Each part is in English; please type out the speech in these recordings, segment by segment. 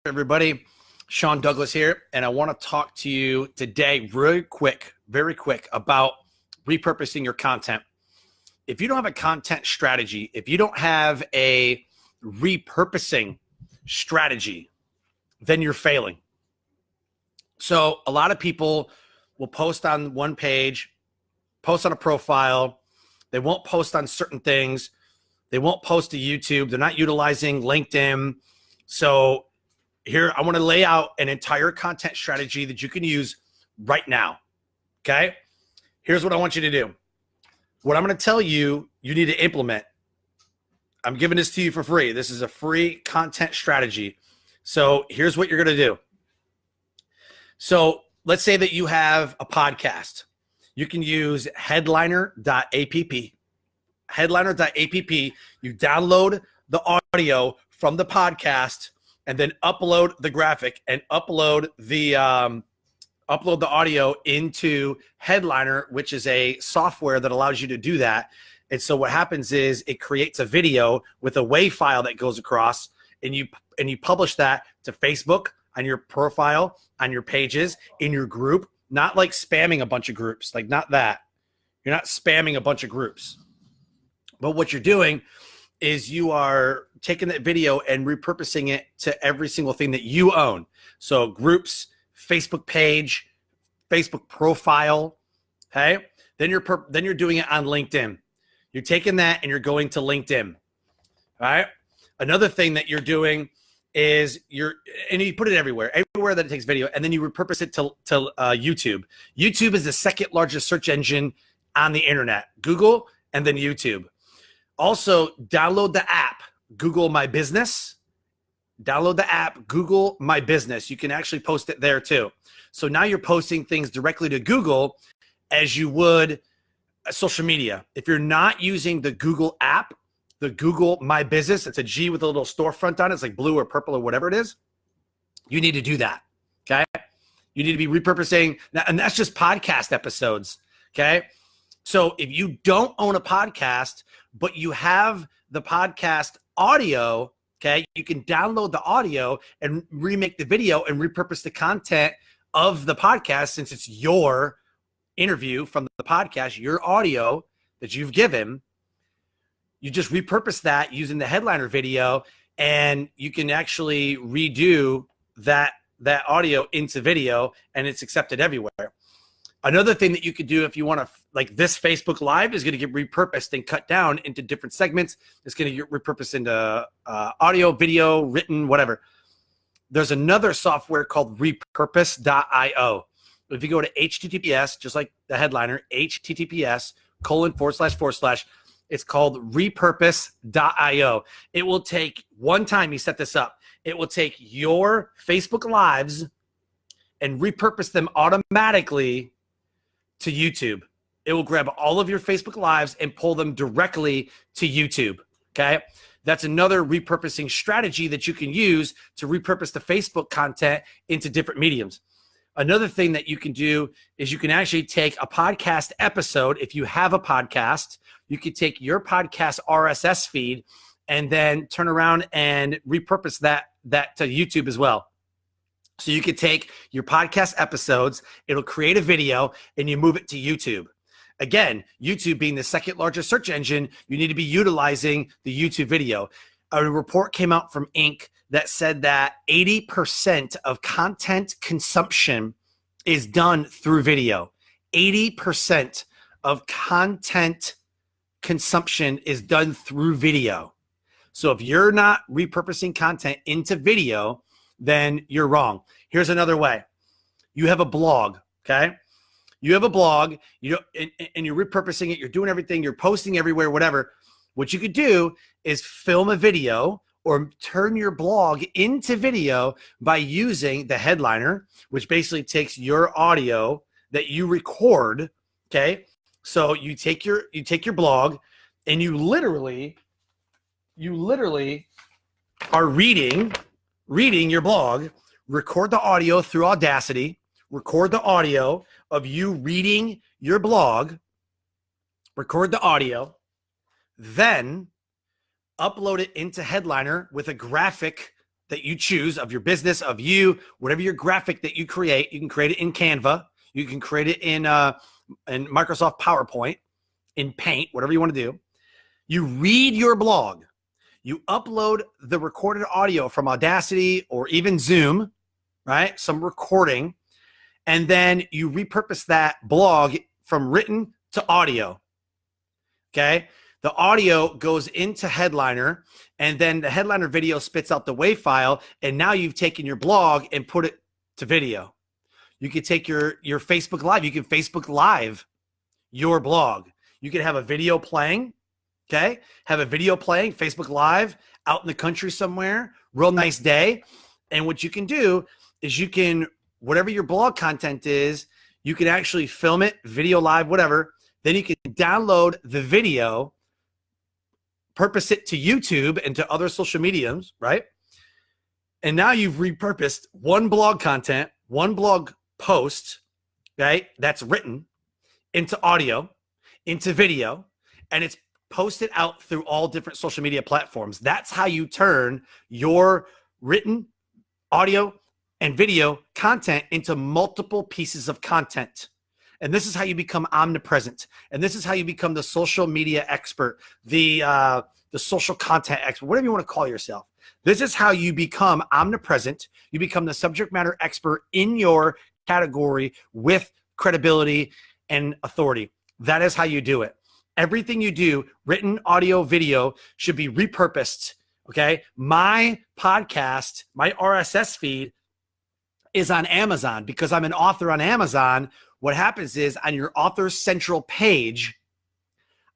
Everybody, Sean Douglas here, and I want to talk to you today very quick about repurposing your content. If you don't have a content strategy, if you don't have a repurposing strategy, then you're failing. So a lot of people will post on one page, post on a profile. They won't post on certain things. They won't post to YouTube. They're not utilizing LinkedIn. So here, I want to lay out an entire content strategy that you can use right now, okay? Here's what I want you to do. What I'm going to tell you, you need to implement. I'm giving this to you for free. This is a free content strategy. So here's what you're going to do. So let's say that you have a podcast. You can use headliner.app. Headliner.app, you download the audio from the podcast and then upload the graphic and upload the audio into Headliner, which is a software that allows you to do that. And so what happens is it creates a video with a WAV file that goes across, and you publish that to Facebook, on your profile, on your pages, in your group, not like spamming a bunch of groups, like not that. You're not spamming a bunch of groups. But what you're doing is you are taking that video and repurposing it to every single thing that you own. So groups, Facebook page, Facebook profile, okay? Then you're doing it on LinkedIn. You're taking that and you're going to LinkedIn, all right? Another thing that you're doing is you put it everywhere that it takes video, and then you repurpose it to YouTube. YouTube is the second largest search engine on the internet, Google and then YouTube. Also, download the app, Google My Business. Download the app, Google My Business. You can actually post it there too. So now you're posting things directly to Google as you would social media. If you're not using the Google app, the Google My Business, it's a G with a little storefront on it. It's like blue or purple or whatever it is. You need to do that, okay? You need to be repurposing, and that's just podcast episodes, okay? So if you don't own a podcast, but you have the podcast audio, okay, you can download the audio and remake the video and repurpose the content of the podcast, since it's your interview from the podcast, your audio that you've given. You just repurpose that using the Headliner video, and you can actually redo that audio into video, and it's accepted everywhere. Another thing that you could do if you want to, like this Facebook Live is going to get repurposed and cut down into different segments. It's going to get repurposed into audio, video, written, whatever. There's another software called repurpose.io. If you go to HTTPS, just like the Headliner, HTTPS://, it's called repurpose.io. It will take, one time you set this up, it will take your Facebook Lives and repurpose them automatically to YouTube. It will grab all of your Facebook Lives and pull them directly to YouTube, okay? That's another repurposing strategy that you can use to repurpose the Facebook content into different mediums. Another thing that you can do is you can actually take a podcast episode. If you have a podcast, you could take your podcast RSS feed and then turn around and repurpose that to YouTube as well. So you could take your podcast episodes, it'll create a video, and you move it to YouTube. Again, YouTube being the second largest search engine, you need to be utilizing the YouTube video. A report came out from Inc. that said that 80% of content consumption is done through video. 80% of content consumption is done through video. So if you're not repurposing content into video, then you're wrong. Here's another way. You have a blog, okay? You have a blog, and you're repurposing it, you're doing everything, you're posting everywhere, whatever. What you could do is film a video or turn your blog into video by using the Headliner, which basically takes your audio that you record, okay? So you take your blog and you literally are reading your blog, record the audio through Audacity, record the audio of you reading your blog, record the audio, then upload it into Headliner with a graphic that you choose of your business, of you, whatever your graphic that you create. You can create it in Canva. You can create it in Microsoft PowerPoint, in Paint, whatever you want to do. You read your blog. You upload the recorded audio from Audacity or even Zoom, right? Some recording. And then you repurpose that blog from written to audio. Okay. The audio goes into Headliner, and then the Headliner video spits out the WAV file. And now you've taken your blog and put it to video. You could take your Facebook Live. You can Facebook Live your blog. You could have a video playing. Okay. Have a video playing, Facebook Live, out in the country somewhere, real nice day. And what you can do is you can, whatever your blog content is, you can actually film it, video live, whatever. Then you can download the video, purpose it to YouTube and to other social mediums, right? And now you've repurposed one blog content, one blog post, right? That's written into audio, into video, and it's posted out through all different social media platforms. That's how you turn your written audio and video content into multiple pieces of content. And this is how you become omnipresent. And this is how you become the social media expert, the social content expert, whatever you want to call yourself. This is how you become omnipresent. You become the subject matter expert in your category with credibility and authority. That is how you do it. Everything you do, written, audio, video, should be repurposed. Okay. My podcast, my RSS feed is on Amazon because I'm an author on Amazon. What happens is on your author's central page,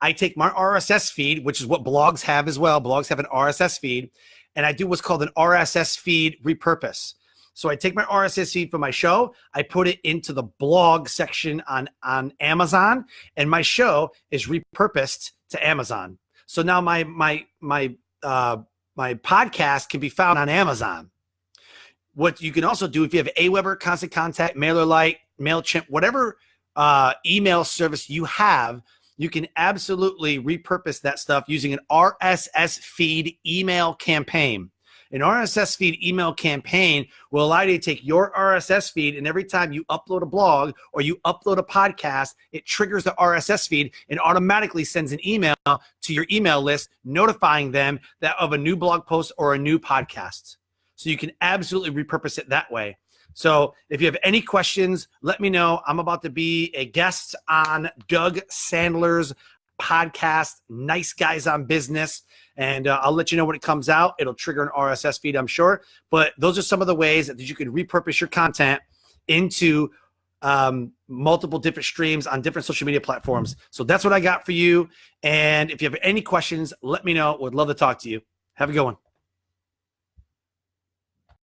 I take my RSS feed, which is what blogs have as well. Blogs have an RSS feed, and I do what's called an RSS feed repurpose. So I take my RSS feed from my show, I put it into the blog section on Amazon, and my show is repurposed to Amazon. So now my podcast can be found on Amazon. What you can also do, if you have Aweber, Constant Contact, MailerLite, MailChimp, whatever email service you have, you can absolutely repurpose that stuff using an RSS feed email campaign. An RSS feed email campaign will allow you to take your RSS feed, and every time you upload a blog or you upload a podcast, it triggers the RSS feed and automatically sends an email to your email list notifying them that of a new blog post or a new podcast. So you can absolutely repurpose it that way. So if you have any questions, let me know. I'm about to be a guest on Doug Sandler's podcast, Nice Guys on Business. And I'll let you know when it comes out. It'll trigger an RSS feed, I'm sure. But those are some of the ways that you can repurpose your content into multiple different streams on different social media platforms. So that's what I got for you. And if you have any questions, let me know. Would love to talk to you. Have a good one.